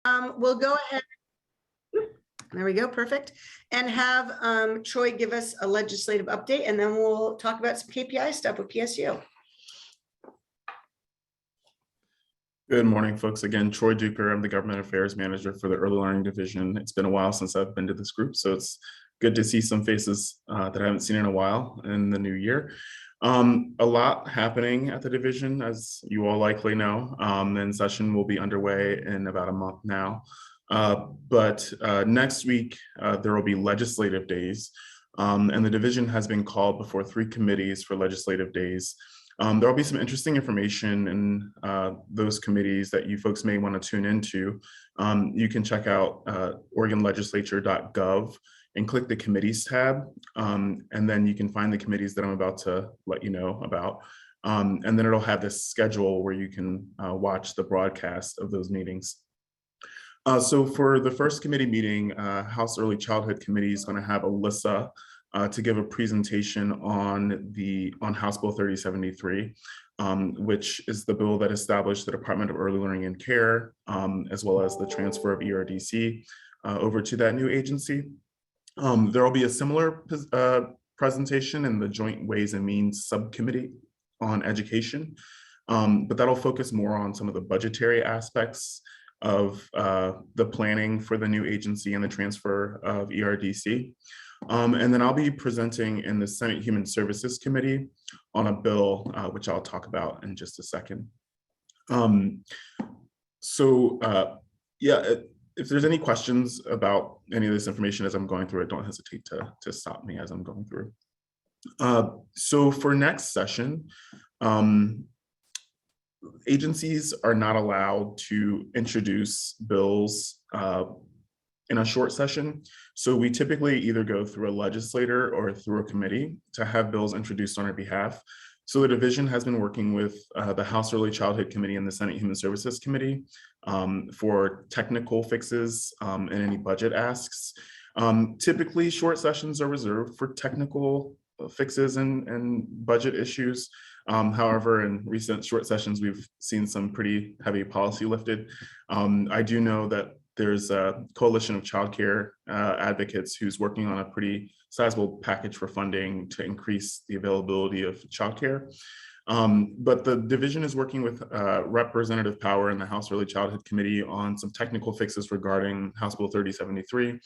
We'll go ahead. There we go, perfect. And have Troy give us a legislative update, and then we'll talk about some KPI stuff with PSU. Good morning, folks. Again, Troy Duker. I'm the Government Affairs Manager for the Early Learning Division. It's been a while since I've been to this group, so it's good to see some faces that I haven't seen in a while in the new year. A lot happening at the division, as you all likely know, and session will be underway in about a month now. But next week, there will be legislative days, and the division has been called before 3 committees for legislative days. There will be some interesting information in those committees that you folks may want to tune into. You can check out OregonLegislature.gov and click the committees tab, and then you can find the committees that I'm about to let you know about. And then it'll have this schedule where you can watch the broadcast of those meetings. So for the first committee meeting, House Early Childhood Committee is going to have Alyssa to give a presentation on House Bill 3073, which is the bill that established the Department of Early Learning and Care, as well as the transfer of ERDC over to that new agency. There will be a similar presentation in the Joint Ways and Means Subcommittee on Education, but that'll focus more on some of the budgetary aspects of the planning for the new agency and the transfer of ERDC. And then I'll be presenting in the Senate Human Services Committee on a bill, which I'll talk about in just a second. If there's any questions about any of this information as I'm going through it, don't hesitate to stop me as I'm going through. So for next session, agencies are not allowed to introduce bills in a short session. So we typically either go through a legislator or through a committee to have bills introduced on our behalf. So the division has been working with the House Early Childhood Committee and the Senate Human Services Committee for technical fixes and any budget asks. Typically, short sessions are reserved for technical fixes and budget issues. However, in recent short sessions, we've seen some pretty heavy policy lifted. I do know that there's a coalition of childcare advocates who's working on a pretty sizable package for funding to increase the availability of childcare. But the division is working with Representative Power in the House Early Childhood Committee on some technical fixes regarding House Bill 3073,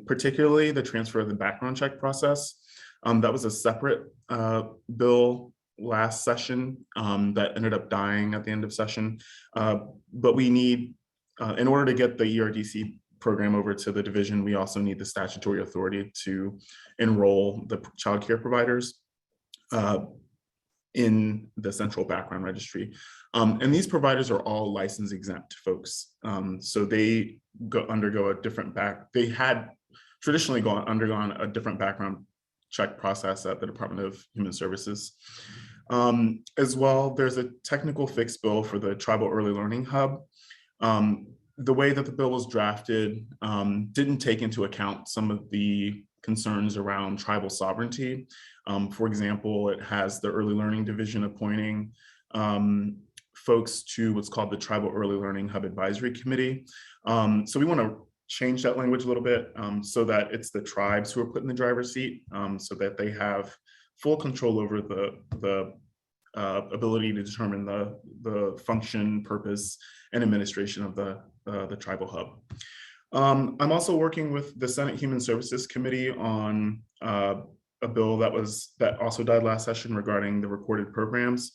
particularly the transfer of the background check process. That was a separate bill last session that ended up dying at the end of session. But we need, in order to get the ERDC program over to the division, we also need the statutory authority to enroll the child care providers in the central background registry. And these providers are all license exempt folks. So they undergo a different they had traditionally undergone a different background check process at the Department of Human Services. As well, there's a technical fix bill for the Tribal Early Learning Hub. The way that the bill was drafted didn't take into account some of the concerns around tribal sovereignty. For example, it has the Early Learning Division appointing folks to what's called the Tribal Early Learning Hub Advisory Committee. So we want to change that language a little bit so that it's the tribes who are put in the driver's seat, so that they have full control over the ability to determine the function, purpose, and administration of the tribal hub. I'm also working with the Senate Human Services Committee on a bill that also died last session regarding the recorded programs.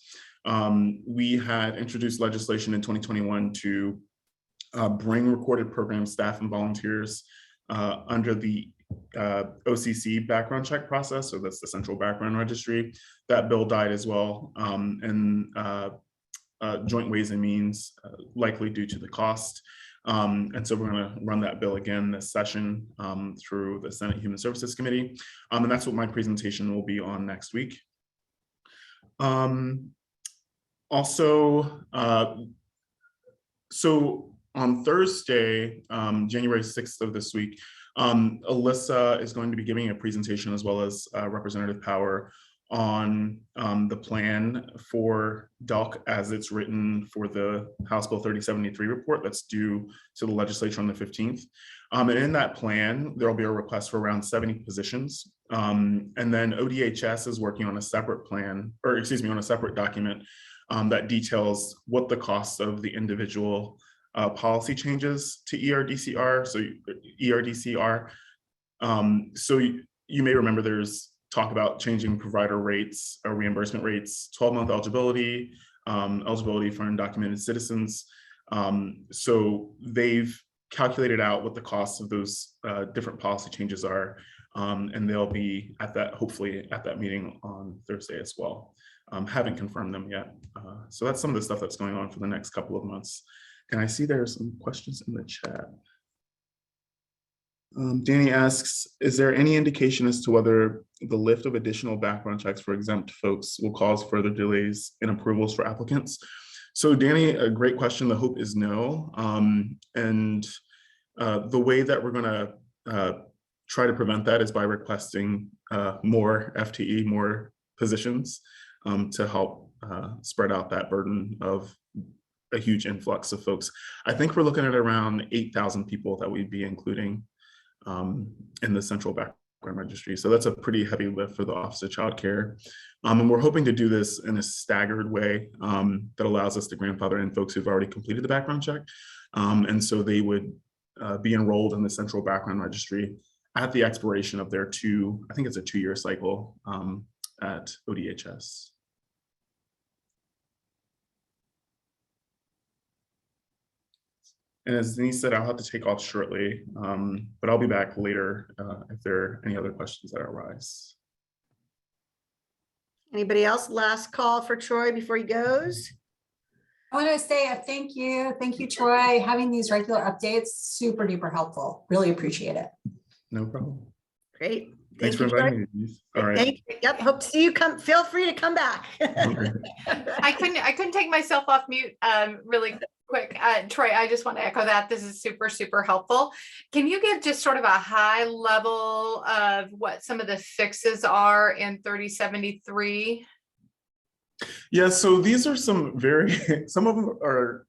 We had introduced legislation in 2021 to bring recorded program staff and volunteers under the OCC background check process, so that's the Central Background Registry. That bill died as well, and Joint Ways and Means, likely due to the cost. And so we're going to run that bill again this session through the Senate Human Services Committee, and that's what my presentation will be on next week. Also, so on Thursday, January 6th of this week, Alyssa is going to be giving a presentation, as well as Representative Power, on the plan for DELC as it's written for the House Bill 3073 report that's due to the legislature on the 15th. And in that plan, there will be a request for around 70 positions. And then ODHS is working on a separate plan, or excuse me, on a separate document that details what the costs of the individual policy changes to ERDCR. So ERDCR. So you may remember there's talk about changing provider rates or reimbursement rates, 12-month eligibility, eligibility for undocumented citizens. So they've calculated out what the costs of those different policy changes are, and they'll be at that, hopefully at that meeting on Thursday as well. Haven't confirmed them yet. So that's some of the stuff that's going on for the next couple of months. And I see there are some questions in the chat. Danny asks, is there any indication as to whether the lift of additional background checks for exempt folks will cause further delays in approvals for applicants? So Danny, a great question. The hope is no. And the way that we're gonna try to prevent that is by requesting more FTE, more positions to help spread out that burden of a huge influx of folks. I think we're looking at around 8,000 people that we'd be including in the central background registry. So that's a pretty heavy lift for the Office of Child Care. And we're hoping to do this in a staggered way that allows us to grandfather in folks who've already completed the background check. And so they would be enrolled in the central background registry at the expiration of their I think it's a 2-year cycle at ODHS. And as Denise said, I'll have to take off shortly, but I'll be back later if there are any other questions that arise. Anybody else? Last call for Troy before he goes. I want to say a thank you. Thank you, Troy. Having these regular updates, super duper helpful. Really appreciate it. No problem. Great. Thanks for inviting me, Denise. All right. Thank you. Yep. Hope to see you. Feel free to come back. I couldn't take myself off mute really quick. Troy, I just want to echo that. This is super, super helpful. Can you give just sort of a high level of what some of the fixes are in 3073? Yeah, so these are some some of them are,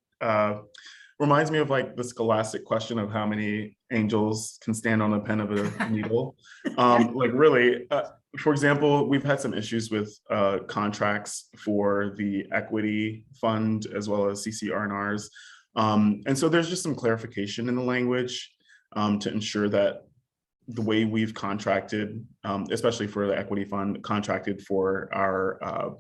reminds me of like the scholastic question of how many angels can stand on a pen of a needle. Like really, for example, we've had some issues with contracts for the equity fund as well as CCR&Rs. And so there's just some clarification in the language to ensure that the way we've contracted, especially for the equity fund, contracted for our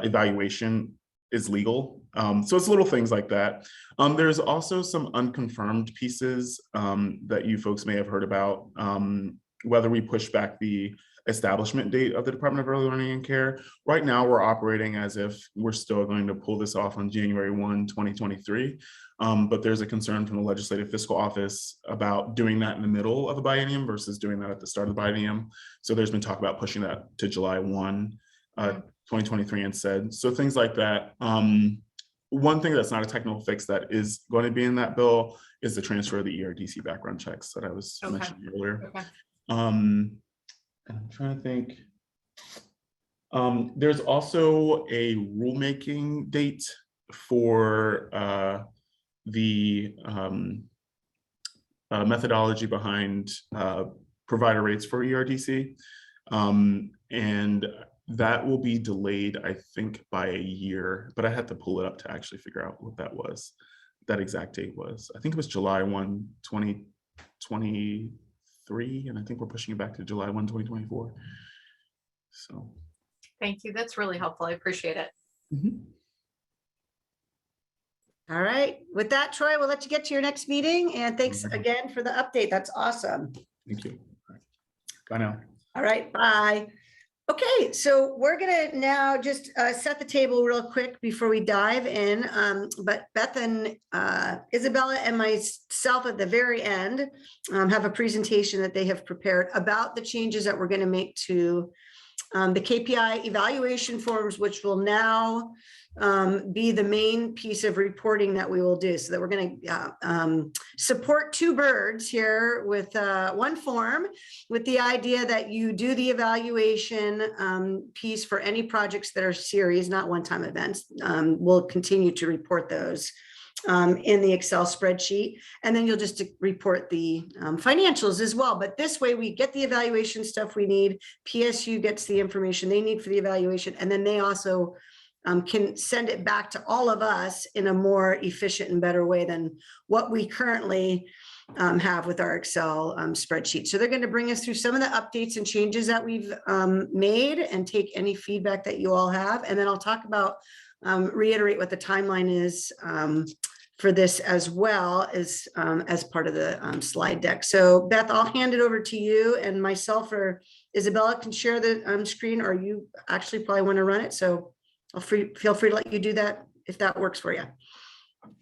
evaluation is legal. So it's little things like that. There's also some unconfirmed pieces that you folks may have heard about, whether we push back the establishment date of the Department of Early Learning and Care. Right now, we're operating as if we're still going to pull this off on January 1, 2023. But there's a concern from the Legislative Fiscal Office about doing that in the middle of a biennium versus doing that at the start of the biennium. So there's been talk about pushing that to July 1, 2023 instead. So things like that. One thing that's not a technical fix that is going to be in that bill is the transfer of the ERDC background checks that I was mentioning earlier. Okay. I'm trying to think. There's also a rulemaking date for the methodology behind provider rates for ERDC. And that will be delayed, I think, by a year, but I had to pull it up to actually figure out what that was, that exact date was. I think it was July 1, 2023, and I think we're pushing it back to July 1, 2024. So. Thank you. That's really helpful. I appreciate it. Mm-hmm. All right. With that, Troy, we'll let you get to your next meeting. And thanks again for the update. That's awesome. Thank you. Bye now. All right. Bye. Okay, so we're gonna now just set the table real quick before we dive in. But Beth and Isabella and myself at the very end have a presentation that they have prepared about the changes that we're gonna make to the KPI evaluation forms, which will now be the main piece of reporting that we will do, so that we're going to support two birds here with one form, with the idea that you do the evaluation piece for any projects that are series, not one-time events. We'll continue to report those in the Excel spreadsheet, and then you'll just report the financials as well. But this way we get the evaluation stuff we need, PSU gets the information they need for the evaluation, and then they also can send it back to all of us in a more efficient and better way than what we currently have with our Excel spreadsheet. So they're going to bring us through some of the updates and changes that we've made and take any feedback that you all have. And then I'll talk about, reiterate what the timeline is for this as well as part of the slide deck. So Beth, I'll hand it over to you, and myself or Isabella can share the screen, or you actually probably want to run it. So I'll feel free to let you do that if that works for you.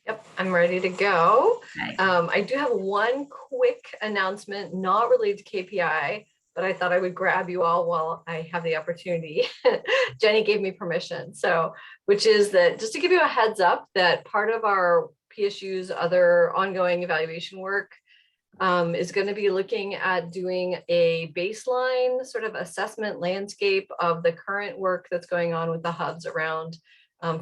Yep, I'm ready to go. Okay. I do have one quick announcement, not related to KPI, but I thought I would grab you all while I have the opportunity. Jenny gave me permission. So, which is that, just to give you a heads up, that part of our PSU's other ongoing evaluation work is going to be looking at doing a baseline sort of assessment landscape of the current work that's going on with the hubs around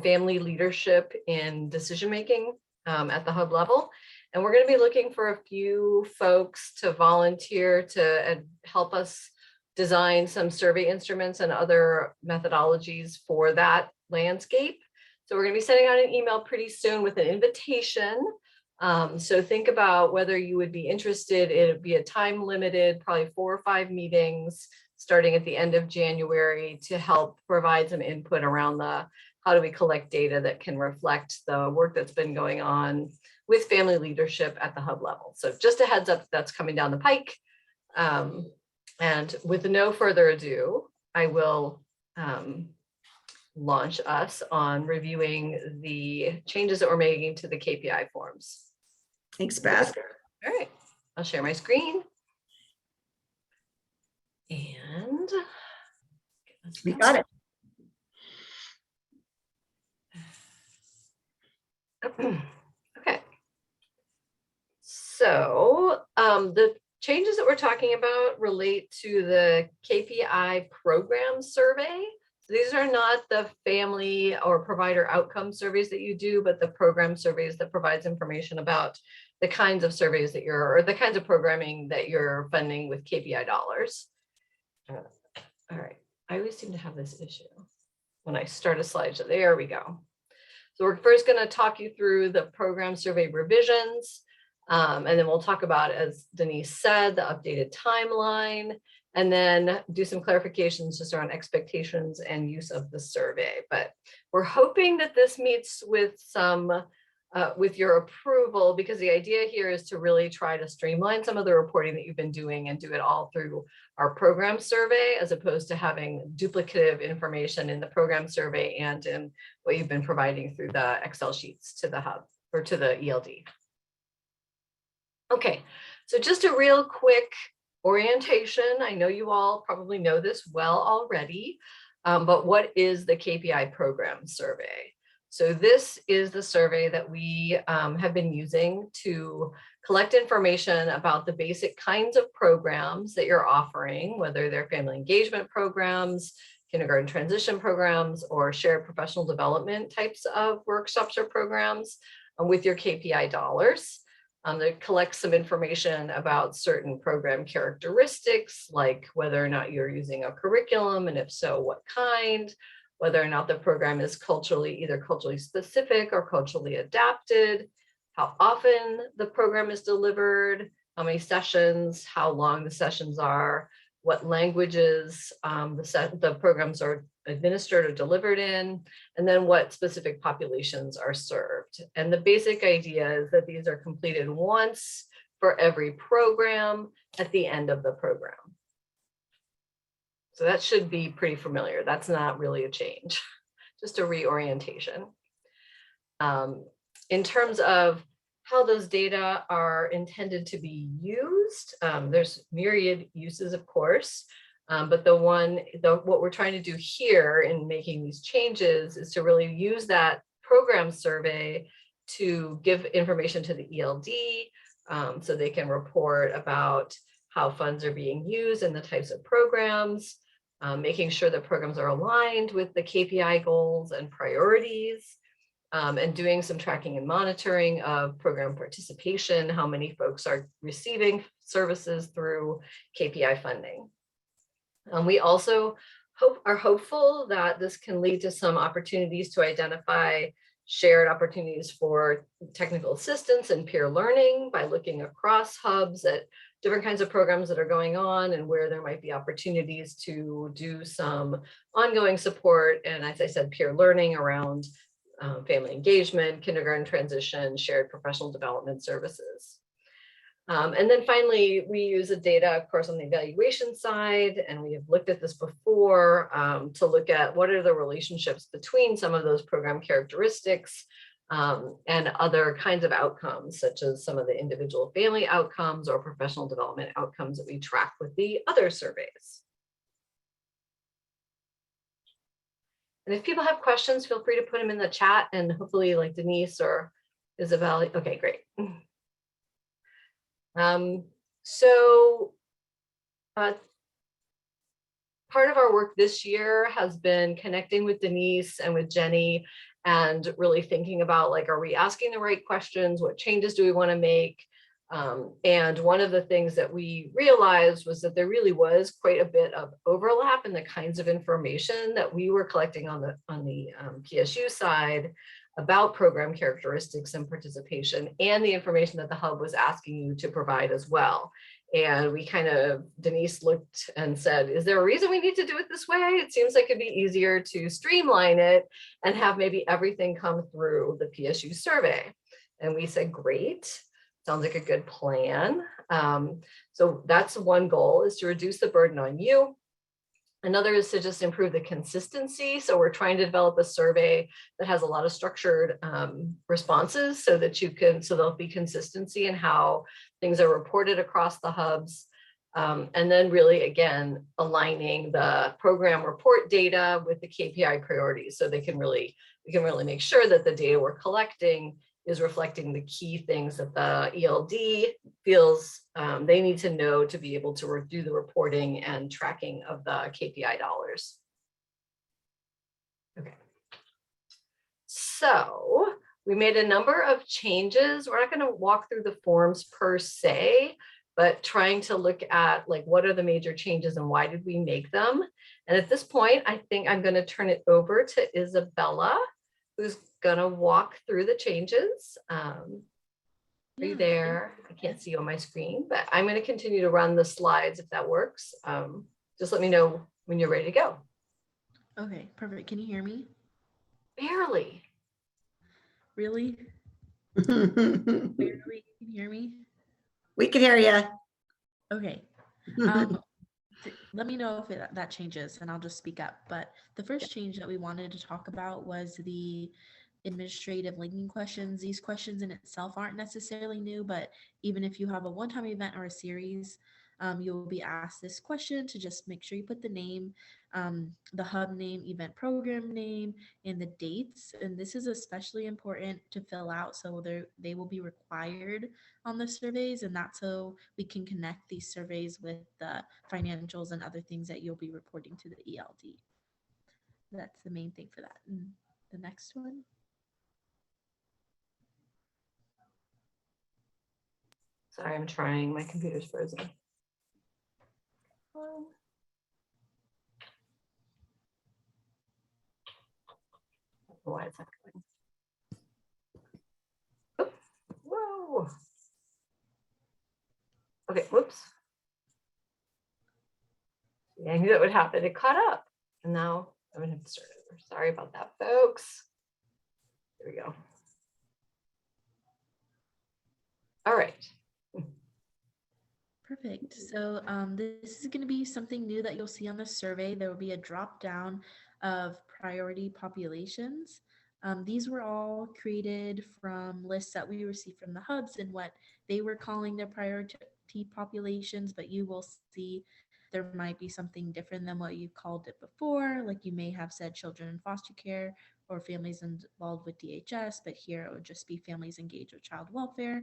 family leadership in decision making at the hub level. And we're going to be looking for a few folks to volunteer to help us design some survey instruments and other methodologies for that landscape. So we're going to be sending out an email pretty soon with an invitation. So think about whether you would be interested. It would be a time limited, probably 4 or 5 meetings starting at the end of January to help provide some input around the how do we collect data that can reflect the work that's been going on with family leadership at the hub level. So just a heads up, that's coming down the pike. And with no further ado, I will launch us on reviewing the changes that we're making to the KPI forms. Thanks, Beth. All right, I'll share my screen. And We got it. Okay. So the changes that we're talking about relate to the KPI program survey. So these are not the family or provider outcome surveys that you do, but the program surveys that provides information about the kinds of surveys that you're, or the kinds of programming that you're funding with KPI dollars. All right, I always seem to have this issue when I start a slide. So there we go. So we're first going to talk you through the program survey revisions, and then we'll talk about, as Denise said, the updated timeline, and then do some clarifications just around expectations and use of the survey. But we're hoping that this meets with some, with your approval, because the idea here is to really try to streamline some of the reporting that you've been doing and do it all through our program survey, as opposed to having duplicative information in the program survey and in what you've been providing through the Excel sheets to the hub or to the ELD. Okay, so just a real quick orientation. I know you all probably know this well already, but what is the KPI program survey? So this is the survey that we have been using to collect information about the basic kinds of programs that you're offering, whether they're family engagement programs, kindergarten transition programs, or shared professional development types of workshops or programs with your KPI dollars. That collects some information about certain program characteristics, like whether or not you're using a curriculum, and if so, what kind, whether or not the program is either culturally specific or culturally adapted, how often the program is delivered, how many sessions, how long the sessions are, what languages the programs are administered or delivered in, and then what specific populations are served. And the basic idea is that these are completed once for every program at the end of the program. So that should be pretty familiar. That's not really a change, just a reorientation. In terms of how those data are intended to be used, there's myriad uses, of course. But what we're trying to do here in making these changes is to really use that program survey to give information to the ELD, so they can report about how funds are being used and the types of programs, making sure that programs are aligned with the KPI goals and priorities, and doing some tracking and monitoring of program participation, how many folks are receiving services through KPI funding. We also are hopeful that this can lead to some opportunities to identify shared opportunities for technical assistance and peer learning by looking across hubs at different kinds of programs that are going on and where there might be opportunities to do some ongoing support. And as I said, peer learning around family engagement, kindergarten transition, shared professional development services. And then finally, we use the data, of course, on the evaluation side, and we have looked at this before to look at what are the relationships between some of those program characteristics and other kinds of outcomes, such as some of the individual family outcomes or professional development outcomes that we track with the other surveys. And if people have questions, feel free to put them in the chat, and hopefully like Denise or Isabel. Okay, great. Part of our work this year has been connecting with Denise and with Jenny and really thinking about, like, are we asking the right questions? What changes do we want to make? And one of the things that we realized was that there really was quite a bit of overlap in the kinds of information that we were collecting on the PSU side about program characteristics and participation, and the information that the hub was asking you to provide as well. And we Denise looked and said, is there a reason we need to do it this way? It seems like it'd be easier to streamline it and have maybe everything come through the PSU survey. And we said, great, sounds like a good plan. So that's one goal, is to reduce the burden on you. Another is to just improve the consistency. So we're trying to develop a survey that has a lot of structured responses so that there'll be consistency in how things are reported across the hubs. And then really, again, aligning the program report data with the KPI priorities so we can really make sure that the data we're collecting is reflecting the key things that the ELD feels they need to know to be able to do the reporting and tracking of the KPI dollars. Okay. So we made a number of changes. We're not going to walk through the forms per se, but trying to look at, like, what are the major changes and why did we make them? And at this point, I think I'm going to turn it over to Isabella, who's gonna walk through the changes. Are you there? I can't see you on my screen, but I'm gonna continue to run the slides if that works. Just let me know when you're ready to go. Okay, perfect. Can you hear me? Barely. Really? Barely? You can hear me? We can hear you. Okay. Let me know if that changes and I'll just speak up. But the first change that we wanted to talk about was the administrative linking questions. These questions in itself aren't necessarily new, but even if you have a one-time event or a series, you'll be asked this question to just make sure you put the name, the hub name, event program name, and the dates. And this is especially important to fill out, so they will be required on the surveys, and that's so we can connect these surveys with the financials and other things that you'll be reporting to the ELD. That's the main thing for that. And the next one. Sorry, I'm trying. My computer's frozen. Why is that going? Oh, whoa. Okay, whoops. Yeah, I knew that would happen. It caught up. And now I'm gonna have to start over. Sorry about that, folks. There we go. All right. Perfect. So this is going to be something new that you'll see on the survey. There will be a drop down of priority populations. These were all created from lists that we received from the hubs and what they were calling their priority populations, but you will see there might be something different than what you called it before. Like you may have said children in foster care or families involved with DHS, but here it would just be families engaged with child welfare.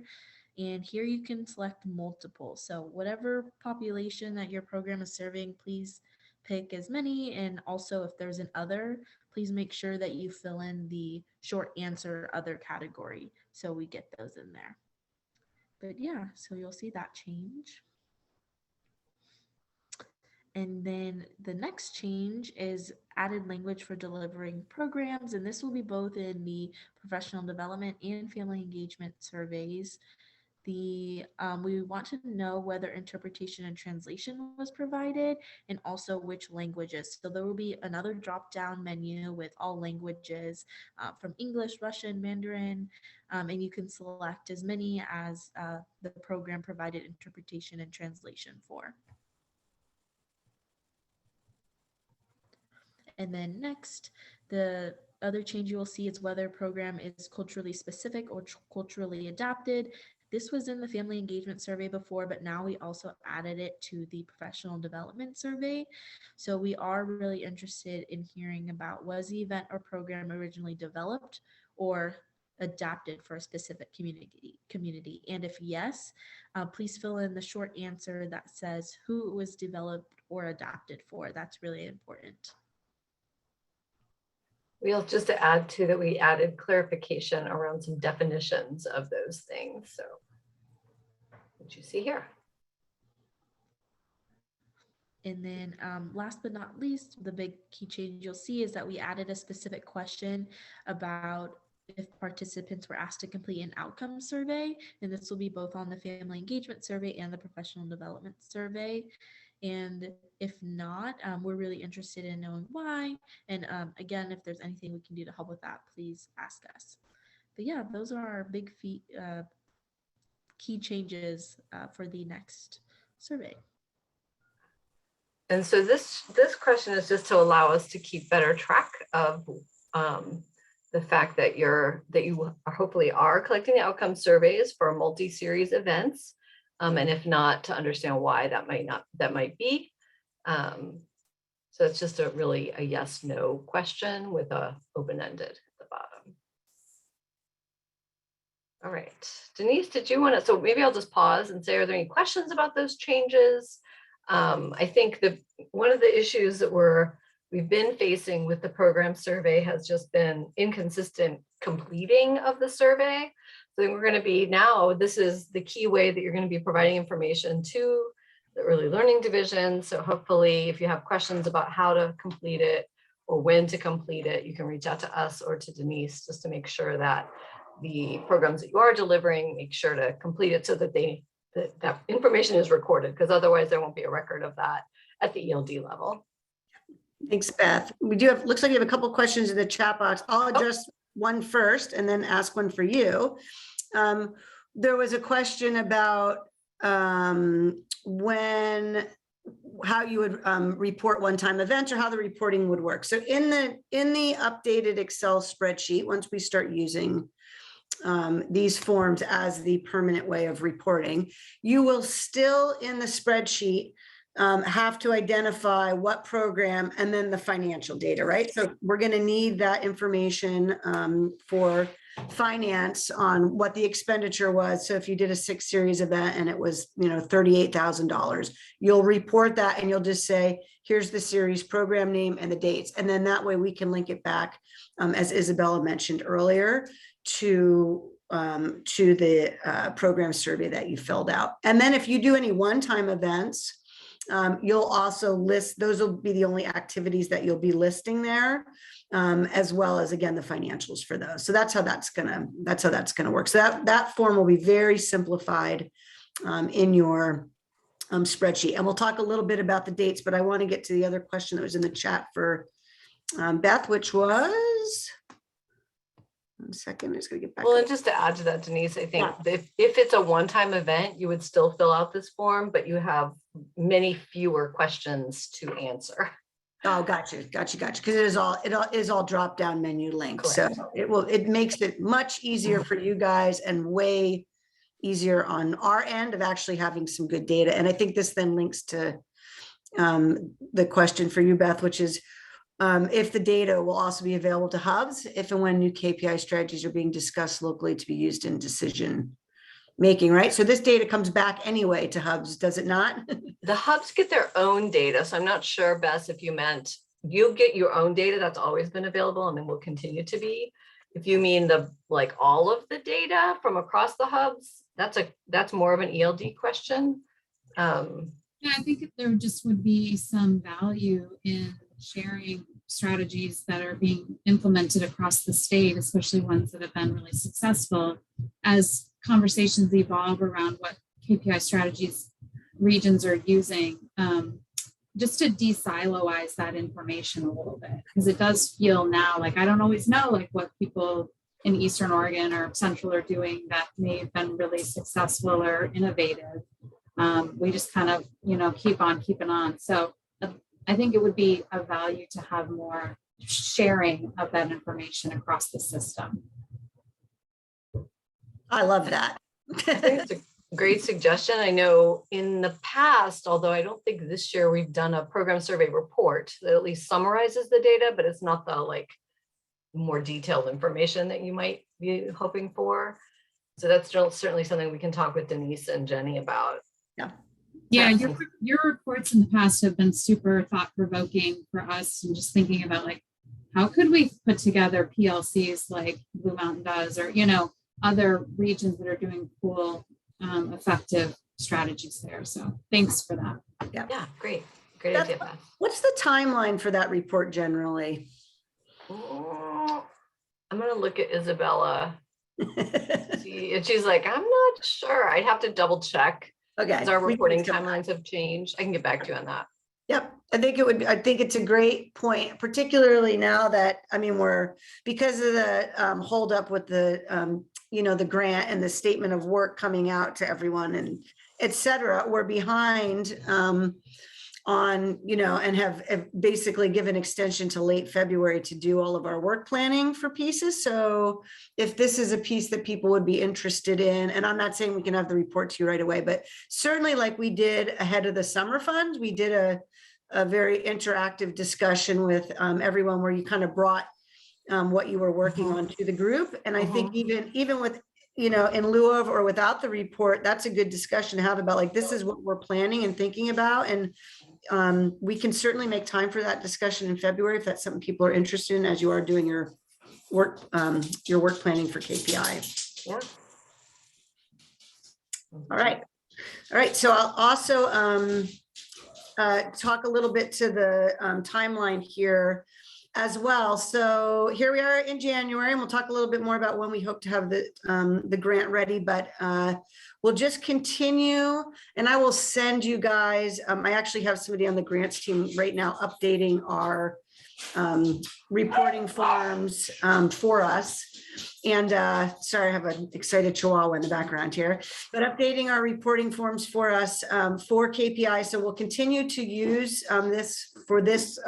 And here you can select multiple. So whatever population that your program is serving, please pick as many. And also if there's an other, please make sure that you fill in the short answer other category so we get those in there. But yeah, so you'll see that change. And then the next change is added language for delivering programs. And this will be both in the professional development and family engagement surveys. We want to know whether interpretation and translation was provided and also which languages. So there will be another drop-down menu with all languages from English, Russian, Mandarin, and you can select as many as the program provided interpretation and translation for. And then next, the other change you will see is whether a program is culturally specific or culturally adapted. This was in the family engagement survey before, but now we also added it to the professional development survey. So we are really interested in hearing about, was the event or program originally developed or adapted for a specific community? And if yes, please fill in the short answer that says who it was developed or adapted for. That's really important. We'll just to add to that, we added clarification around some definitions of those things. So what you see here. And then last but not least, the big key change you'll see is that we added a specific question about if participants were asked to complete an outcome survey. And this will be both on the family engagement survey and the professional development survey. And if not, we're really interested in knowing why. And again, if there's anything we can do to help with that, please ask us. But yeah, those are our big key changes for the next survey. And so this question is just to allow us to keep better track of the fact that you hopefully are collecting the outcome surveys for multi-series events. And if not, to understand why that might be. So it's just really a yes, no question with a open-ended at the bottom. All right, Denise, did you want to, so maybe I'll just pause and say, are there any questions about those changes? I think that one of the issues that we've been facing with the program survey has just been inconsistent completing of the survey. So we're going to be now, this is the key way that you're going to be providing information to the early learning division. So hopefully if you have questions about how to complete it or when to complete it, you can reach out to us or to Denise just to make sure that the programs that you are delivering, make sure to complete it so that that information is recorded, because otherwise there won't be a record of that at the ELD level. Thanks, Beth. We do have, looks like you have a couple questions in the chat box. I'll address one first and then ask one for you. There was a question about how you would report one-time events or how the reporting would work. So in the updated Excel spreadsheet, once we start using these forms as the permanent way of reporting, you will still in the spreadsheet have to identify what program and then the financial data, right? So we're going to need that information for finance on what the expenditure was. So if you did a 6-series event and it was, $38,000, you'll report that and you'll just say, here's the series program name and the dates. And then that way we can link it back, as Isabella mentioned earlier, to the program survey that you filled out. And then if you do any one-time events, you'll also list, those will be the only activities that you'll be listing there, as well as, again, the financials for those. So that's how that's gonna work. So that form will be very simplified in your spreadsheet. And we'll talk a little bit about the dates, but I want to get to the other question that was in the chat for Beth, which was, 1 second, I'm just gonna get back. Well, and just to add to that, Denise, I think if it's a one-time event, you would still fill out this form, but you have many fewer questions to answer. Oh, gotcha. Because it is all drop-down menu linked. Correct. So it makes it much easier for you guys and way easier on our end of actually having some good data. And I think this then links to the question for you, Beth, which is if the data will also be available to hubs if and when new KPI strategies are being discussed locally to be used in decision making, right? So this data comes back anyway to hubs, does it not? The hubs get their own data. So I'm not sure, Bess, if you meant you get your own data that's always been available and then will continue to be. If you mean the like all of the data from across the hubs, that's more of an ELD question. Yeah, I think there just would be some value in sharing strategies that are being implemented across the state, especially ones that have been really successful, as conversations evolve around what KPI strategies regions are using, just to de-siloize that information a little bit, because it does feel now like I don't always know like what people in Eastern Oregon or Central are doing that may have been really successful or innovative. We just kind of, keep on keeping on. So I think it would be of value to have more sharing of that information across the system. I love that. I think it's a great suggestion. I know in the past, although I don't think this year we've done a program survey report that at least summarizes the data, but it's not the like more detailed information that you might be hoping for. So that's certainly something we can talk with Denise and Jenny about. Yeah, your reports in the past have been super thought-provoking for us, and just thinking about like, how could we put together PLCs like Blue Mountain does, or other regions that are doing cool, effective strategies there. So thanks for that. Yeah, great idea, Beth. What's the timeline for that report generally? I'm gonna look at Isabella. See, and she's like, I'm not sure. I'd have to double check. Okay. Because our reporting timelines have changed. I can get back to you on that. Yep. I think it's a great point, particularly now that, because of the hold up with the, the grant and the statement of work coming out to everyone and et cetera, we're behind on, and have basically given extension to late February to do all of our work planning for pieces. So if this is a piece that people would be interested in, and I'm not saying we can have the report to you right away, but certainly like we did ahead of the summer fund, we did a very interactive discussion with everyone where you kind of brought what you were working on to the group. And I think even with, in lieu of or without the report, that's a good discussion to have about like, this is what we're planning and thinking about. And we can certainly make time for that discussion in February if that's something people are interested in as you are doing your work planning for KPI. Yeah. All right. So I'll also talk a little bit to the timeline here as well. So here we are in January, and we'll talk a little bit more about when we hope to have the grant ready, but we'll just continue, and I will send you guys, I actually have somebody on the grants team right now updating our reporting forms for us. And sorry, I have an excited chihuahua in the background here, but updating our reporting forms for us for KPI. So we'll continue to use this for this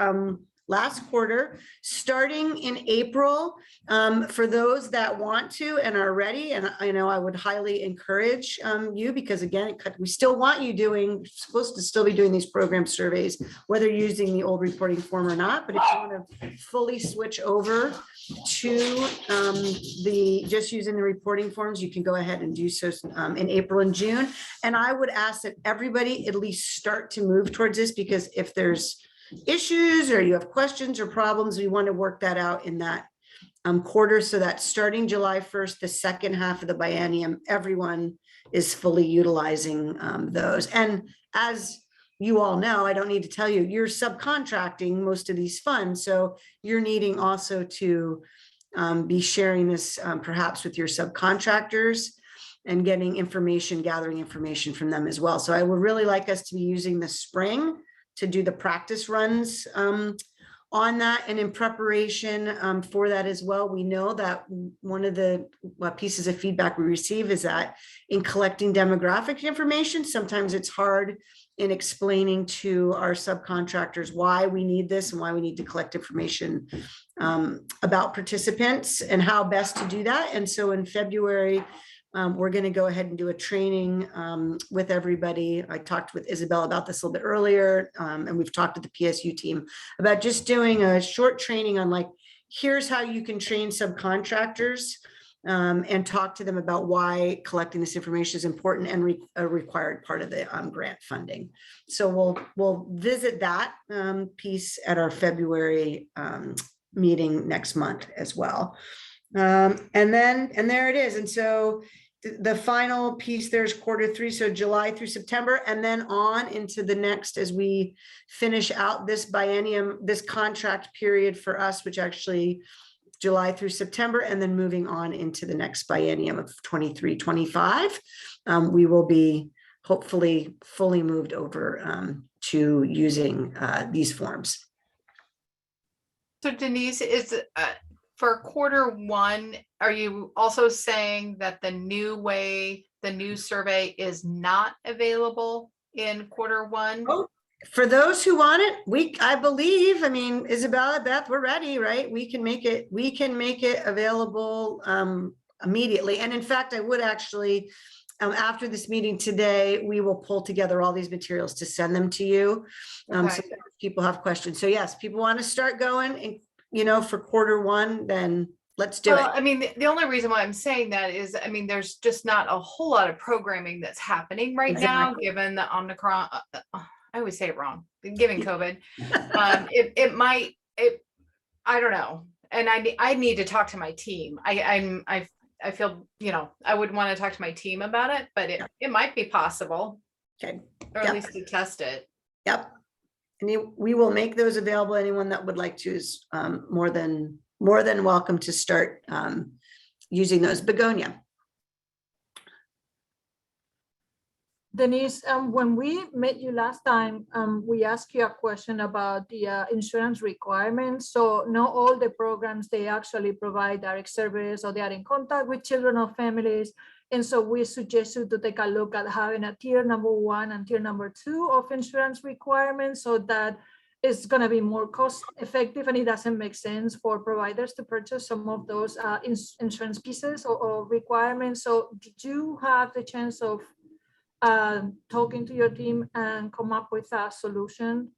last quarter, starting in April, for those that want to and are ready. And I would highly encourage you, because again, we still want you supposed to still be doing these program surveys, whether you're using the old reporting form or not. But if you want to fully switch over to just using the reporting forms, you can go ahead and do so in April and June. And I would ask that everybody at least start to move towards this, because if there's issues or you have questions or problems, we want to work that out in that quarter, so that starting July 1st, the second half of the biennium, everyone is fully utilizing those. And as you all know, I don't need to tell you, you're subcontracting most of these funds. So you're needing also to be sharing this perhaps with your subcontractors and gathering information from them as well. So I would really like us to be using the spring to do the practice runs on that. And in preparation for that as well, we know that one of the pieces of feedback we receive is that in collecting demographic information, sometimes it's hard in explaining to our subcontractors why we need this and why we need to collect information about participants and how best to do that. And so in February, We're going to go ahead and do a training with everybody. I talked with Isabel about this a little bit earlier, and we've talked to the PSU team about just doing a short training on like, here's how you can train subcontractors and talk to them about why collecting this information is important and a required part of the grant funding. So we'll visit that piece at our February meeting next month as well. And there it is. And so the final piece, there's Q3, so July through September, and then on into the next as we finish out this biennium, this contract period for us, which actually July through September, and then moving on into the next biennium of 23-25. We will be hopefully fully moved over to using these forms. So Denise, is for Q1, are you also saying that the new survey is not available in Q1? Oh, for those who want it, I believe, I mean, Isabella, Beth, we're ready, right? We can make it available immediately. And in fact, I would actually, after this meeting today, we will pull together all these materials to send them to you. So Okay. that people have questions. So yes, people want to start going and, for Q1, then let's do Well, it. I mean, the only reason why I'm saying that is, I mean, there's just not a whole lot of programming that's happening right now, Exactly. given the Omicron. I always say it wrong, given COVID. I don't know. And I need to talk to my team. I feel, I would want to talk to my team about it, but it might be possible, Okay. or at Yep. least to test it. Yep. And we will make those available. Anyone that would like to is more than welcome to start using those. Begonia. Denise, when we met you last time, we asked you a question about the insurance requirements. So not all the programs, they actually provide direct service or they are in contact with children or families. And so we suggest you to take a look at having a tier number 1 and tier number 2 of insurance requirements, so that it's going to be more cost effective, and it doesn't make sense for providers to purchase some of those insurance pieces or requirements. So did you have the chance of talking to your team and come up with a solution?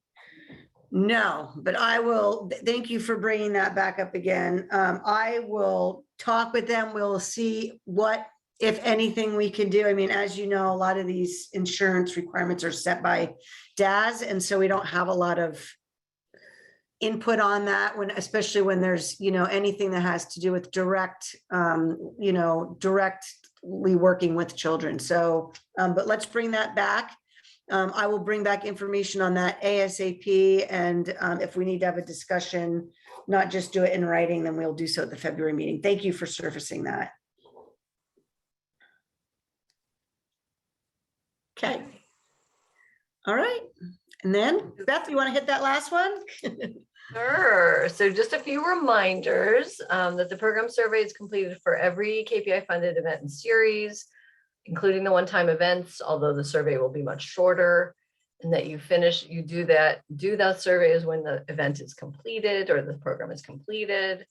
No, but I will, thank you for bringing that back up again. I will talk with them. We'll see what, if anything, we can do. I mean, as you know, a lot of these insurance requirements are set by DAS, and so we don't have a lot of input on that, especially when there's, anything that has to do with directly working with children. So, but let's bring that back. I will bring back information on that ASAP. And if we need to have a discussion, not just do it in writing, then we'll do so at the February meeting. Thank you for surfacing that. Okay. All right. And then Beth, you want to hit that last one? Sure. So just a few reminders that the program survey is completed for every KPI funded event and series, including the one-time events, although the survey will be much shorter, and that you do that survey is when the event is completed or the program is completed.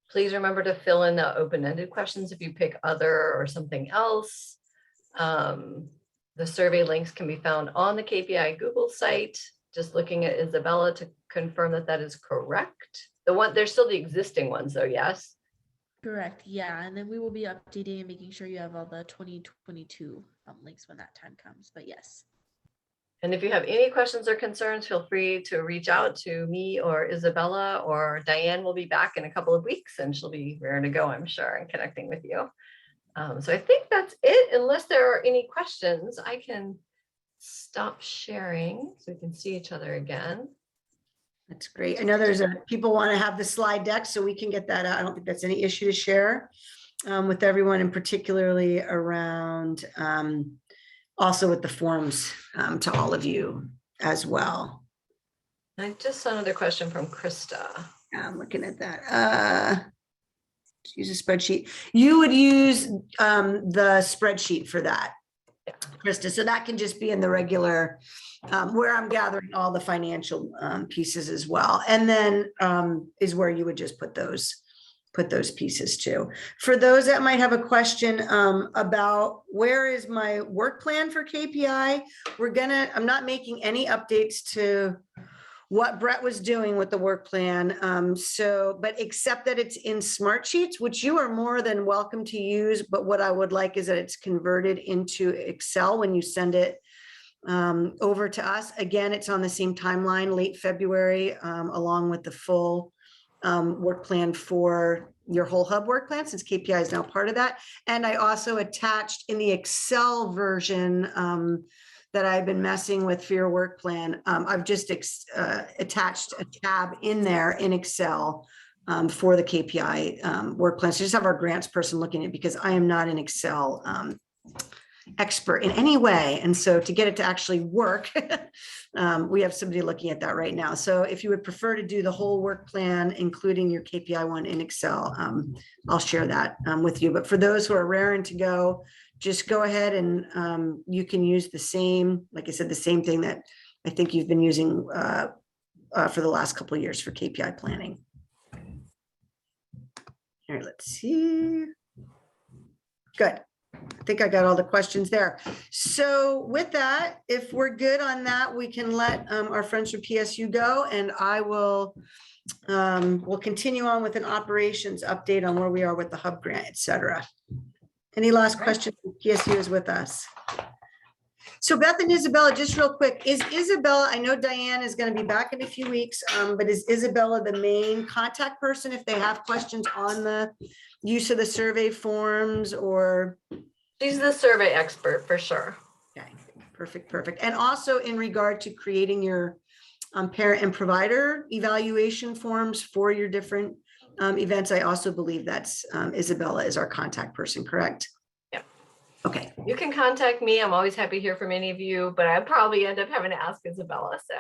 Please remember to fill in the open-ended questions if you pick other or something else. The survey links can be found on the KPI Google site. Just looking at Isabella to confirm that that is correct. There's still the existing ones though, yes? Correct. Yeah. And then we will be updating and making sure you have all the 2022 links when that time comes. But yes. And if you have any questions or concerns, feel free to reach out to me or Isabella, or Diane will be back in a couple of weeks and she'll be raring to go, I'm sure, and connecting with you. So I think that's it. Unless there are any questions, I can stop sharing so we can see each other again. That's great. I know people want to have the slide deck, so we can get that out. I don't think that's any issue to share with everyone, and particularly around also with the forms to all of you as well. I just saw another question from Krista. I'm looking at that. Use a spreadsheet. You would use the spreadsheet for that, Yeah. Krista. So that can just be in the regular where I'm gathering all the financial pieces as well. And then is where you would just put those put those pieces to. For those that might have a question about where is my work plan for KPI, I'm not making any updates to what Brett was doing with the work plan. But except that it's in Smart Sheets, which you are more than welcome to use, but what I would like is that it's converted into Excel when you send it over to us. Again, it's on the same timeline, late February, along with the full work plan for your whole hub work plan, since KPI is now part of that. And I also attached in the Excel version that I've been messing with for your work plan. I've just attached a tab in there in Excel for the KPI work plan. So just have our grants person looking at it, because I am not an Excel expert in any way. And so to get it to actually work, we have somebody looking at that right now. So if you would prefer to do the whole work plan, including your KPI one in Excel, I'll share that with you. But for those who are raring to go, just go ahead and you can use the same, like I said, the same thing that I think you've been using for the last couple of years for KPI planning. All right, let's see. Good. I think I got all the questions there. So with that, if we're good on that, we can let our friends from PSU go, and I will we'll continue on with an operations update on where we are with the hub grant, et cetera. Any last questions? PSU is with us. So Beth and Isabella, just real quick, is Isabella, I know Diane is going to be back in a few weeks, but is Isabella the main contact person if they have questions on the use of the survey forms, or? She's the survey expert for sure. Okay, perfect. And also in regard to creating your parent and provider evaluation forms for your different events, I also believe that's Isabella is our contact person, correct? Yeah. Okay. You can contact me. I'm always happy to hear from any of you, but I'd probably end up having to ask Isabella. So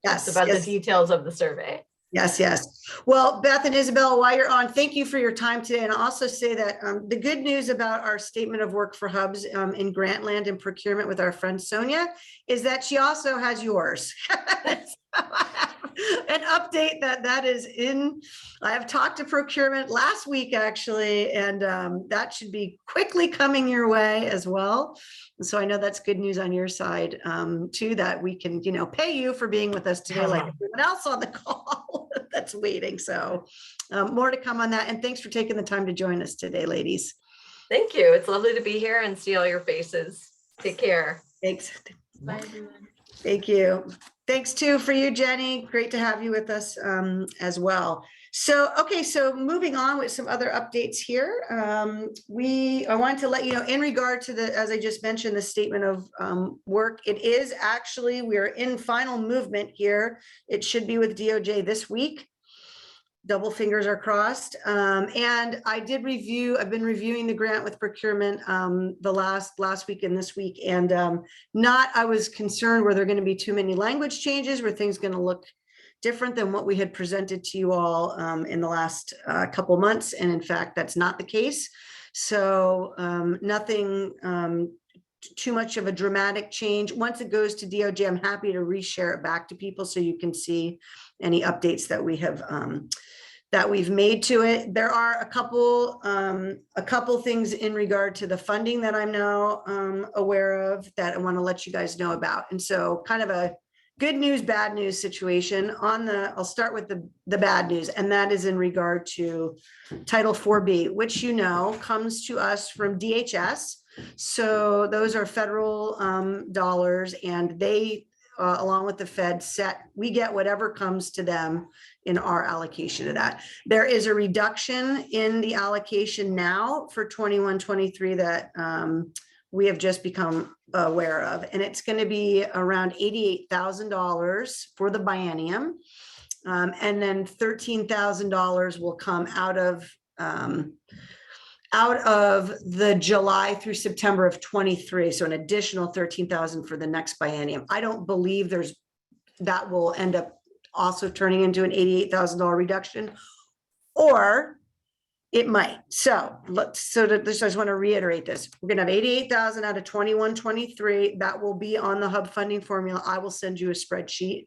Yes, it's about yes. the details of the survey. Yes. Well, Beth and Isabella, while you're on, thank you for your time today. And I'll also say that the good news about our statement of work for hubs in grant land and procurement with our friend Sonia is that she also has yours. An update that is in, I have talked to procurement last week actually, and that should be quickly coming your way as well. So I know that's good news on your side too, that we can, pay you for being with us today, like everyone else on the call that's waiting. So more to come on that. And thanks for taking the time to join us today, ladies. Thank you. It's lovely to be here and see all your faces. Take care. Thanks. Bye, everyone. Thank you. Thanks too for you, Jenny. Great to have you with us as well. So, okay, so moving on with some other updates here. I wanted to let you know in regard to as I just mentioned, the statement of work, it is actually, we're in final movement here. It should be with DOJ this week. Double fingers are crossed. And I've been reviewing the grant with procurement the last week and this week. And I was concerned were there going to be too many language changes, were things going to look different than what we had presented to you all in the last couple months. And in fact, that's not the case. So nothing too much of a dramatic change. Once it goes to DOJ, I'm happy to reshare it back to people so you can see any updates that we have that we've made to it. There are a couple things in regard to the funding that I'm now aware of that I want to let you guys know about. And so kind of a good news, bad news situation I'll start with the bad news, and that is in regard to Title 4B, which comes to us from DHS. So those are federal dollars, and they along with the Fed we get whatever comes to them in our allocation of that. There is a reduction in the allocation now for 21-23 that we have just become aware of, and it's going to be around $88,000 for the biennium, and then $13,000 will come out of the July through September of 23. So an additional 13,000 for the next biennium. I don't believe that will end up also turning into an $88,000 reduction, or it might. So I just want to reiterate this. We're going to have 88,000 out of 21-23. That will be on the hub funding formula. I will send you a spreadsheet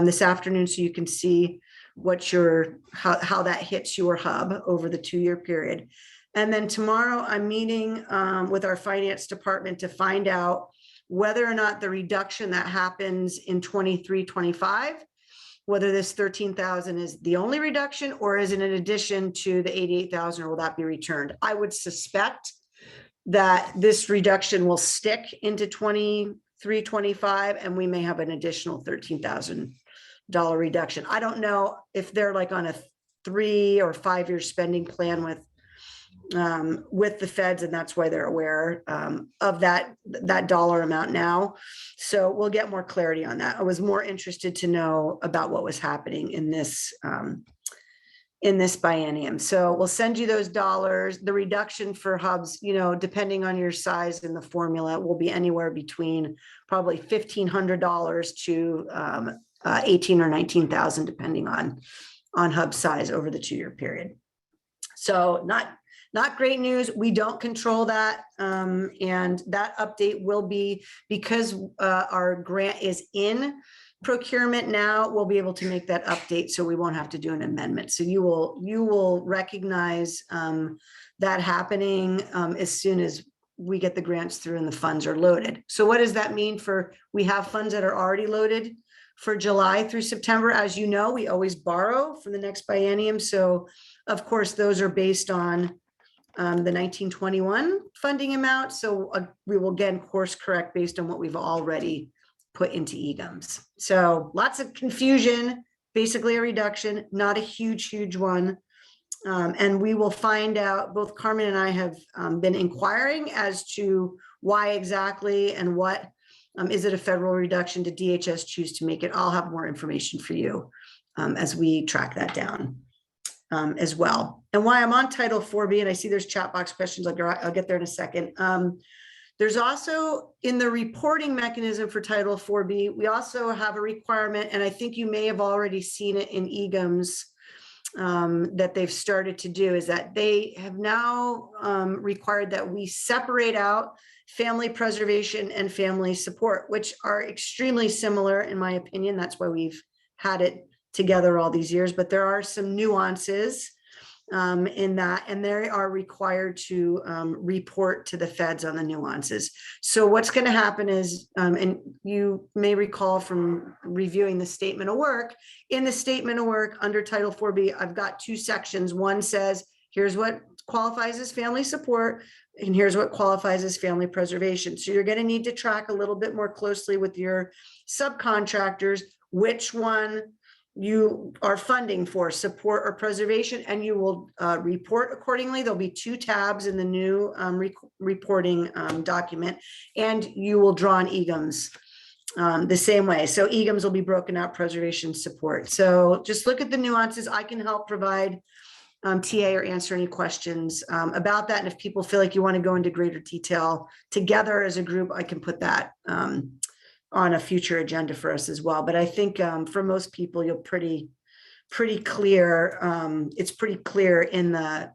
this afternoon, so you can see what how that hits your hub over the 2-year period. And then tomorrow I'm meeting with our finance department to find out whether or not the reduction that happens in 23-25, whether this 13,000 is the only reduction or is it in addition to the 88,000, or will that be returned? I would suspect that this reduction will stick into 23-25, and we may have an additional $13,000 reduction. I don't know if they're like on a 3 or 5 year spending plan with the feds, and that's why they're aware of that dollar amount now. So we'll get more clarity on that. I was more interested to know about what was happening in this biennium. So we'll send you those dollars. The reduction for hubs, depending on your size in the formula, will be anywhere between probably $1,500 to 18 or 19,000, depending on hub size over the 2-year period. So not great news. We don't control that. And that update will be, because our grant is in procurement now, we'll be able to make that update, so we won't have to do an amendment. So you will recognize that happening as soon as we get the grants through and the funds are loaded. So what does that mean we have funds that are already loaded for July through September? As you know, we always borrow for the next biennium. So of course, those are based on the 1921 funding amount. So we will again course correct based on what we've already put into EGMs. So lots of confusion, basically a reduction, not a huge one. And we will find out, both Carmen and I have been inquiring as to why exactly and what, is it a federal reduction? Did DHS choose to make it? I'll have more information for you as we track that down as well. And why I'm on Title 4B, and I see there's chat box questions, I'll get there in a second. There's also, in the reporting mechanism for Title 4B, we also have a requirement, and I think you may have already seen it in EGMs that they've started to do, is that they have now required that we separate out family preservation and family support, which are extremely similar in my opinion. That's why we've had it together all these years, but there are some nuances in that, and they are required to report to the feds on the nuances. So what's going to happen is, and you may recall from reviewing the statement of work, in the statement of work under Title 4B, I've got 2 sections. One says, here's what qualifies as family support, and here's what qualifies as family preservation. So you're going to need to track a little bit more closely with your subcontractors, which one you are funding for, support or preservation, and you will report accordingly. There'll be 2 tabs in the new reporting document, and you will draw on EGMs the same way. So EGMs will be broken out, preservation, support. So just look at the nuances. I can help provide TA or answer any questions about that. And if people feel like you want to go into greater detail together as a group, I can put that on a future agenda for us as well. But I think for most people, you'll pretty clear. It's pretty clear in the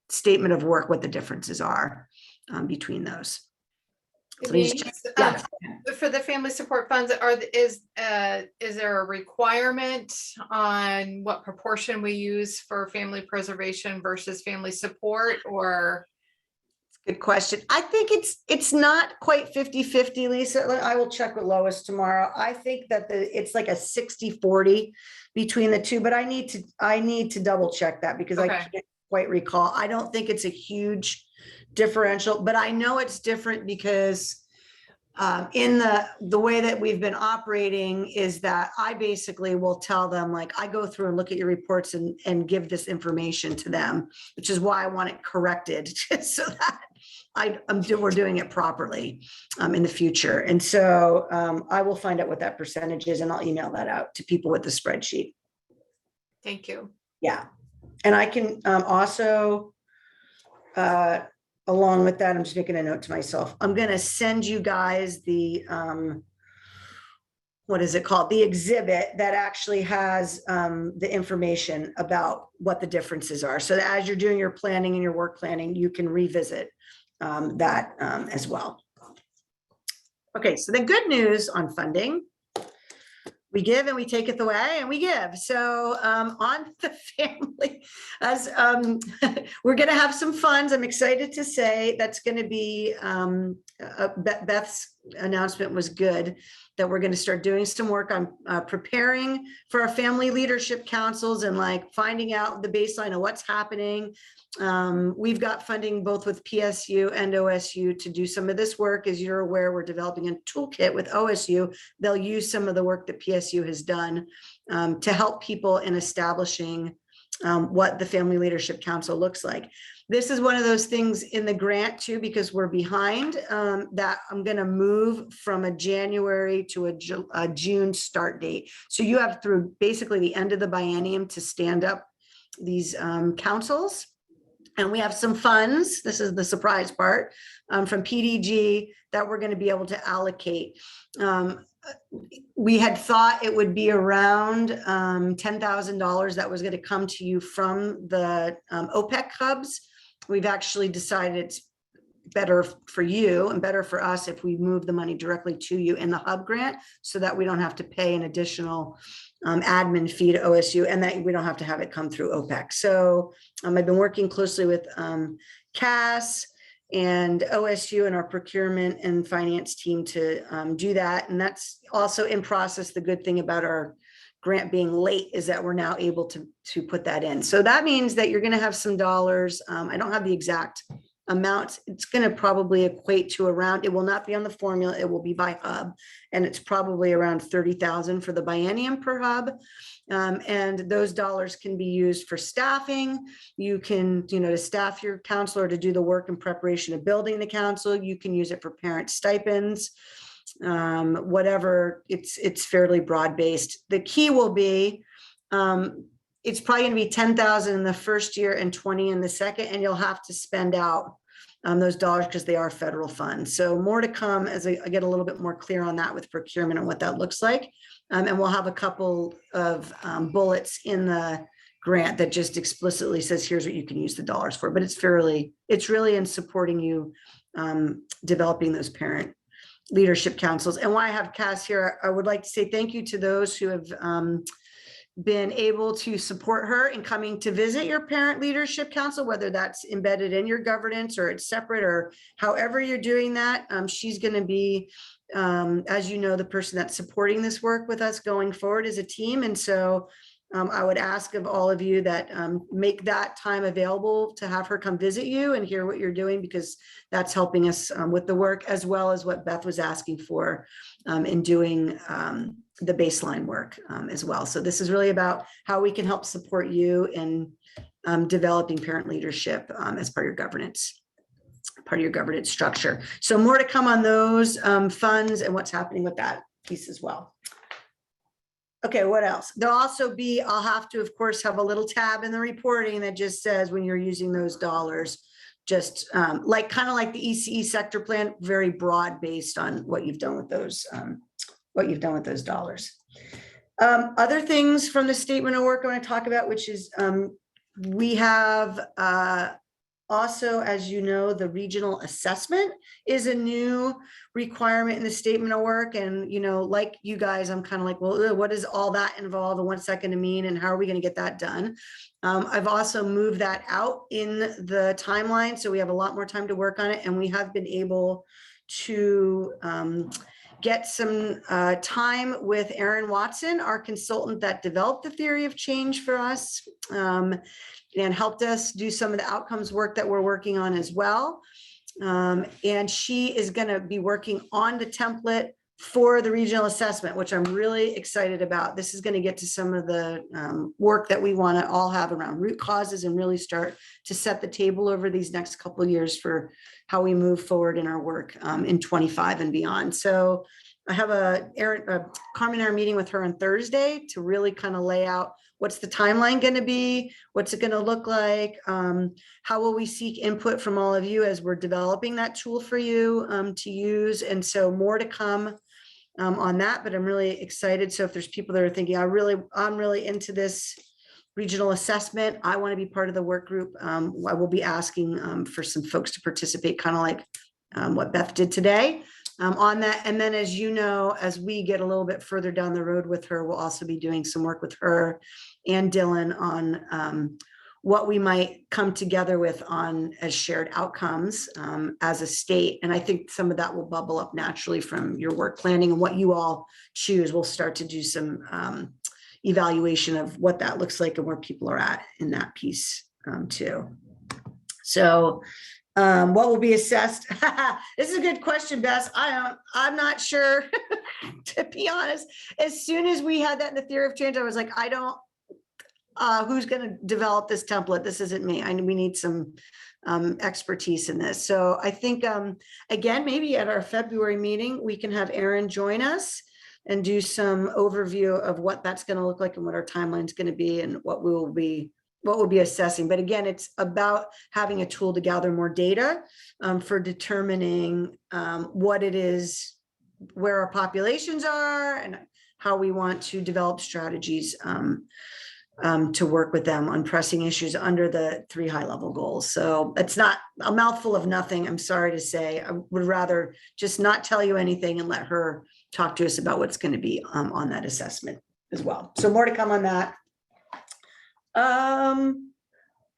statement of work what the differences are between those. So Denise, yeah. For the family support funds, is there a requirement on what proportion we use for family preservation versus family support, or? Good question. I think it's not quite 50-50, Lisa. I will check with Lois tomorrow. I think that it's like a 60-40 between the two, but I need to double check that because I can't quite recall. I don't think it's a huge differential, but I know it's different because in the way that we've been operating is that I basically will tell them, like, I go through and look at your reports and give this information to them, which is why I want it corrected so that we're doing it properly in the future. And so I will find out what that percentage is and I'll email that out to people with the spreadsheet. Thank you. Yeah. And I can also, along with that, I'm just making a note to myself. I'm going to send you guys the, what is it called? The exhibit that actually has the information about what the differences are. So that as you're doing your planning and your work planning, you can revisit that as well. Okay, so the good news on funding We give and we taketh away and we give. So on the family, as we're going to have some funds. I'm excited to say that's going to be Beth's announcement was good, that we're going to start doing some work on preparing for our family leadership councils and like finding out the baseline of what's happening. We've got funding both with PSU and OSU to do some of this work. As you're aware, we're developing a toolkit with OSU. They'll use some of the work that PSU has done to help people in establishing what the Family Leadership Council looks like. This is one of those things in the grant too, because we're behind, that I'm going to move from a January to a June start date. So you have through basically the end of the biennium to stand up these councils. And we have some funds, this is the surprise part, from PDG that we're going to be able to allocate. We had thought it would be around $10,000 that was going to come to you from the OPEC hubs. We've actually decided it's better for you and better for us if we move the money directly to you in the hub grant, so that we don't have to pay an additional admin fee to OSU, and that we don't have to have it come through OPEC. So I've been working closely with Cass and OSU and our procurement and finance team to do that. And that's also in process. The good thing about our grant being late is that we're now able to put that in. So that means that you're going to have some dollars. I don't have the exact amount. It's going to probably equate to around, it will not be on the formula, it will be by hub, and it's probably around 30,000 for the biennium per hub. And those dollars can be used for staffing. You can, to staff your counselor, to do the work in preparation of building the council. You can use it for parent stipends, whatever. It's fairly broad-based. The key will be, it's probably going to be 10,000 in the first year and 20 in the second, and you'll have to spend out those dollars because they are federal funds. So more to come as I get a little bit more clear on that with procurement and what that looks like. And we'll have a couple of bullets in the grant that just explicitly says, here's what you can use the dollars for. But it's really in supporting you developing those parent leadership councils. And why I have Cass here, I would like to say thank you to those who have been able to support her in coming to visit your parent leadership council, whether that's embedded in your governance or it's separate or however you're doing that. She's going to be, as you know, the person that's supporting this work with us going forward as a team. And so I would ask of all of you that make that time available to have her come visit you and hear what you're doing, because that's helping us with the work, as well as what Beth was asking for in doing the baseline work as well. So this is really about how we can help support you in developing parent leadership as part of your governance structure. So more to come on those funds and what's happening with that piece as well. Okay, what else? There'll also be, I'll have to, of course, have a little tab in the reporting that just says when you're using those dollars, just kind of like the ECE sector plan, very broad based on what you've done with those, dollars. Other things from the statement of work I want to talk about, which is we have also, as you know, the regional assessment is a new requirement in the statement of work. And, like you guys, I'm kind of like, well, what does all that involve and what's that going to mean? And how are we going to get that done? I've also moved that out in the timeline. So we have a lot more time to work on it. And we have been able to get some time with Aaron Watson, our consultant that developed the theory of change for us. And helped us do some of the outcomes work that we're working on as well. And she is going to be working on the template for the regional assessment, which I'm really excited about. This is going to get to some of the work that we want to all have around root causes and really start to set the table over these next couple of years for how we move forward in our work in 25 and beyond. So I have Carmen and I are meeting with her on Thursday to really kind of lay out what's the timeline going to be, what's it going to look like, how will we seek input from all of you as we're developing that tool for you to use. And so more to come on that, but I'm really excited. So if there's people that are thinking, I'm really into this regional assessment, I want to be part of the work group, I will be asking for some folks to participate, kind of like what Beth did today. on that. And then, as you know, as we get a little bit further down the road with her, we'll also be doing some work with her and Dylan on what we might come together with on as shared outcomes as a state. And I think some of that will bubble up naturally from your work planning and what you all choose. We'll start to do some evaluation of what that looks like and where people are at in that piece too. So what will be assessed? This is a good question, Bess. I'm not sure, to be honest. As soon as we had that in the theory of change, I was like, who's going to develop this template? This isn't me. We need some expertise in this. So I think, again, maybe at our February meeting, we can have Erin join us and do some overview of what that's going to look like and what our timeline is going to be and what we'll be assessing. But again, it's about having a tool to gather more data for determining what it is, where our populations are, and how we want to develop strategies to work with them on pressing issues under the 3 high-level goals. So it's not a mouthful of nothing, I'm sorry to say. I would rather just not tell you anything and let her talk to us about what's going to be on that assessment as well. So more to come on that.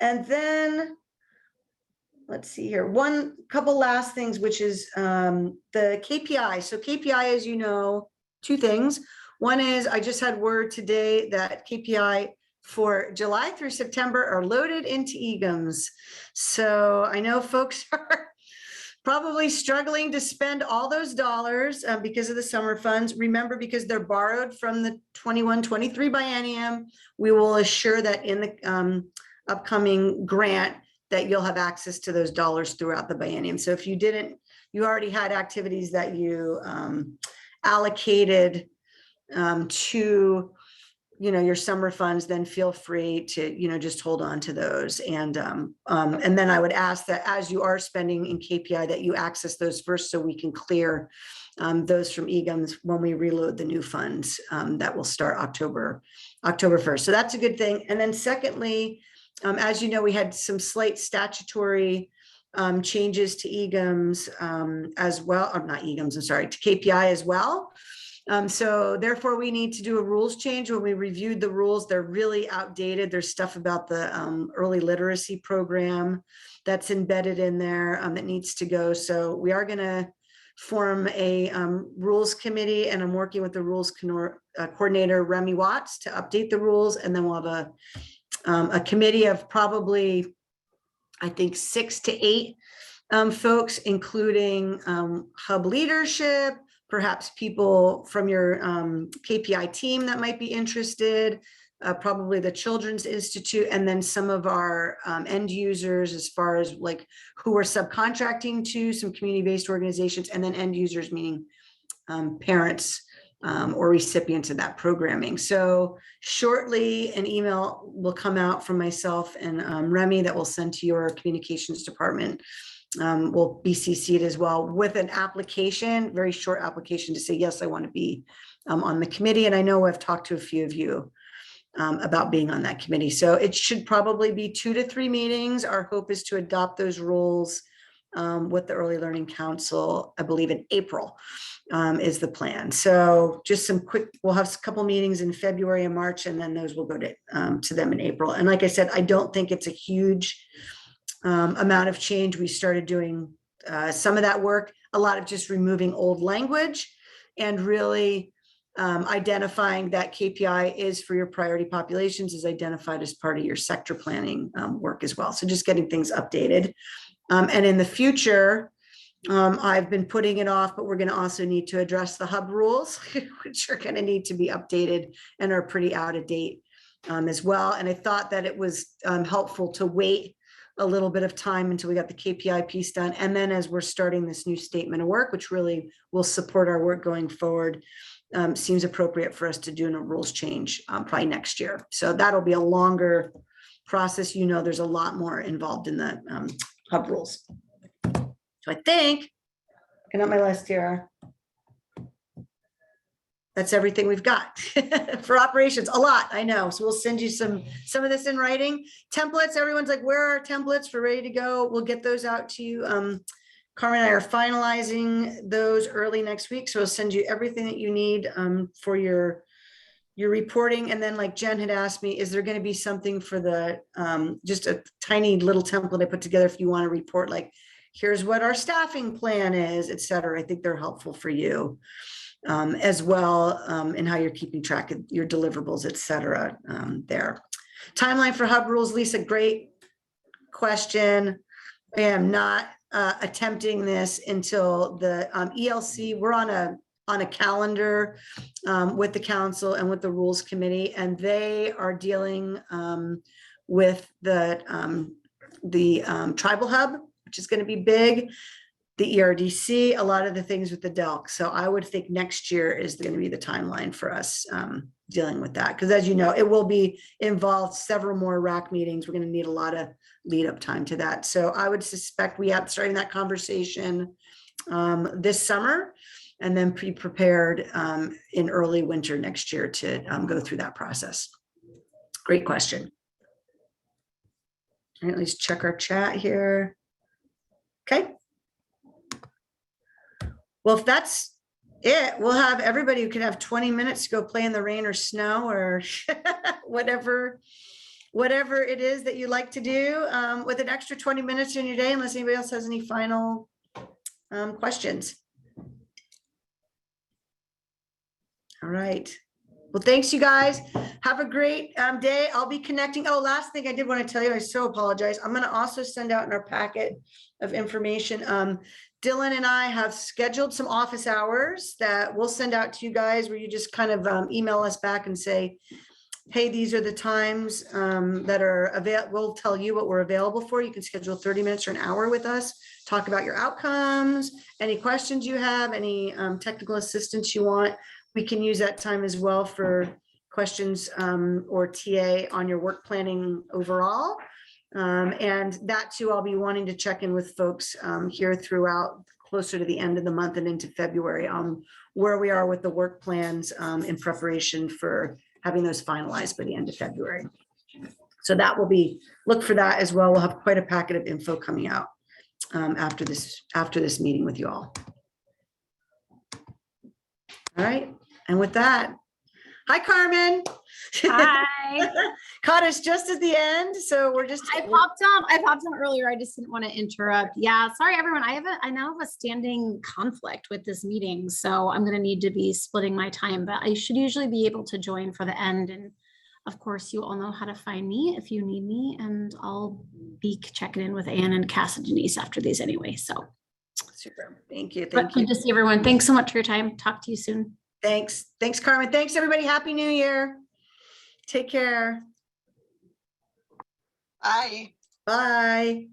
And then let's see here, couple last things, which is the KPI. So KPI, as you know, 2 things. One is I just had word today that KPI for July through September are loaded into EGMs. So I know folks are probably struggling to spend all those dollars because of the summer funds. Remember, because they're borrowed from the 21-23 biennium, we will assure that in the upcoming grant that you'll have access to those dollars throughout the biennium. So if you didn't, you already had activities that you allocated to your summer funds, then feel free to just hold on to those. And then I would ask that as you are spending in KPI that you access those first so we can clear those from EGMs when we reload the new funds that will start October 1st. So that's a good thing. And then secondly, as you know, we had some slight statutory changes to EGMs as well, or not EGMs, I'm sorry, to KPI as well. So therefore we need to do a rules change. When we reviewed the rules, they're really outdated. There's stuff about the early literacy program that's embedded in there that needs to go. So we are going to form a rules committee, and I'm working with the rules coordinator, Remy Watts, to update the rules. And then we'll have a committee of probably, I think, 6 to 8 folks, including hub leadership, perhaps people from your KPI team that might be interested, probably the Children's Institute, and then some of our end users as far as like who we're subcontracting to, some community-based organizations, and then end users meaning parents or recipients of that programming. So shortly an email will come out from myself and Remy that will send to your communications department. Will be CC'd as well with an application, very short application to say, yes, I want to be on the committee. And I know I've talked to a few of you about being on that committee. So it should probably be 2 to 3 meetings. Our hope is to adopt those rules with the Early Learning Council, I believe in April is the plan. So just some quick, we'll have a couple meetings in February and March, and then those will go to them in April. And like I said, I don't think it's a huge amount of change. We started doing some of that work, a lot of just removing old language and really identifying that KPI is for your priority populations is identified as part of your sector planning work as well. So just getting things updated. And in the future, I've been putting it off, but we're going to also need to address the hub rules, which are going to need to be updated and are pretty out of date as well. And I thought that it was helpful to wait a little bit of time until we got the KPI piece done. And then as we're starting this new statement of work, which really will support our work going forward, seems appropriate for us to do a rules change probably next year. So that'll be a longer process. There's a lot more involved in the hub rules. So I think, looking at my list here, that's everything we've got for operations. A lot, I know. So we'll send you some of this in writing. Templates, everyone's like, where are our templates for ready to go? We'll get those out to you Carmen and I are finalizing those early next week, so we'll send you everything that you need for your reporting. And then like Jen had asked me, is there going to be something for the just a tiny little template I put together if you want to report, like, here's what our staffing plan is, et cetera. I think they're helpful for you as well in how you're keeping track of your deliverables, et cetera there. Timeline for hub rules, Lisa, great question. I am not attempting this until the ELC, we're on a calendar with the council and with the rules committee, and they are dealing with the tribal hub, which is going to be big, the ERDC, a lot of the things with the DELC. So I would think next year is going to be the timeline for us dealing with that. Because as you know, it will be involved several more RAC meetings. We're going to need a lot of lead up time to that. So I would suspect we have starting that conversation this summer, and then be prepared in early winter next year to go through that process. Great question. All right, let's check our chat here. Okay. Well, if that's it, we'll have everybody who can have 20 minutes to go play in the rain or snow or whatever it is that you like to do with an extra 20 minutes in your day, unless anybody else has any final questions. All right. Well, thanks, you guys. Have a great day. I'll be connecting. Oh, last thing I did want to tell you, I so apologize. I'm going to also send out in our packet of information. Dylan and I have scheduled some office hours that we'll send out to you guys, where you just kind of email us back and say, hey, these are the times that are available. We'll tell you what we're available for. You can schedule 30 minutes or an hour with us, talk about your outcomes, any questions you have, any technical assistance you want. We can use that time as well for questions or TA on your work planning overall. And that too, I'll be wanting to check in with folks here throughout, closer to the end of the month and into February on where we are with the work plans in preparation for having those finalized by the end of February. So that will be, look for that as well. We'll have quite a packet of info coming out after this meeting with you all. All right. And with that, hi, Carmen. Hi. Caught us just at the end. So we're just. I popped on earlier. I just didn't want to interrupt. Yeah. Sorry, everyone. I now have a standing conflict with this meeting. So I'm going to need to be splitting my time, but I should usually be able to join for the end. And of course, you all know how to find me if you need me. And I'll be checking in with Anne and Cass and Denise after these anyway. So. Super. Thank you. Thank you. Good to see everyone. Thanks so much for your time. Talk to you soon. Thanks. Thanks, Carmen. Thanks, everybody. Happy New Year. Take care. Bye. Bye.